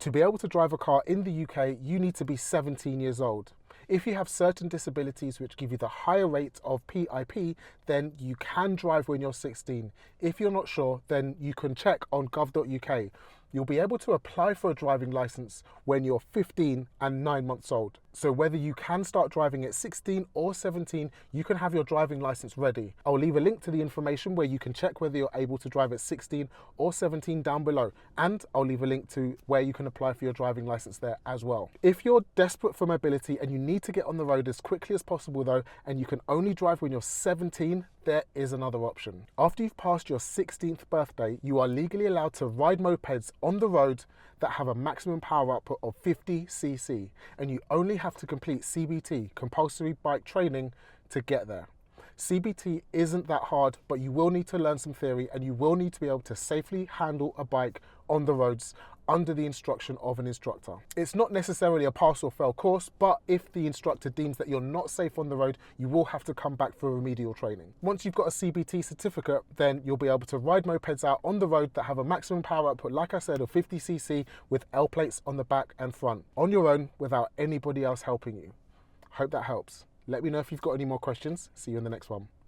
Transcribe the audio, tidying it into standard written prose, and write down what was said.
To be able to drive a car in the UK, you need to be 17 years old. If you have certain disabilities which give you the higher rate of PIP, then you can drive when you're 16. If you're not sure, then you can check on gov.uk. You'll be able to apply for a driving license when you're 15 and 9 months old. So whether you can start driving at 16 or 17, you can have your driving license ready. I'll leave a link to the information where you can check whether you're able to drive at 16 or 17 down below. And I'll leave a link to where you can apply for your driving license there as well. If you're desperate for mobility and you need to get on the road as quickly as possible though, and you can only drive when you're 17, there is another option. After you've passed your 16th birthday, you are legally allowed to ride mopeds on the road that have a maximum power output of 50cc, and you only have to complete CBT, compulsory bike training, to get there. CBT isn't that hard, but you will need to learn some theory and you will need to be able to safely handle a bike on the roads under the instruction of an instructor. It's not necessarily a pass or fail course, but if the instructor deems that you're not safe on the road, you will have to come back for remedial training. Once you've got a CBT certificate, then you'll be able to ride mopeds out on the road that have a maximum power output, like I said, of 50cc with L plates on the back and front, on your own without anybody else helping you. Hope that helps. Let me know if you've got any more questions. See you in the next one.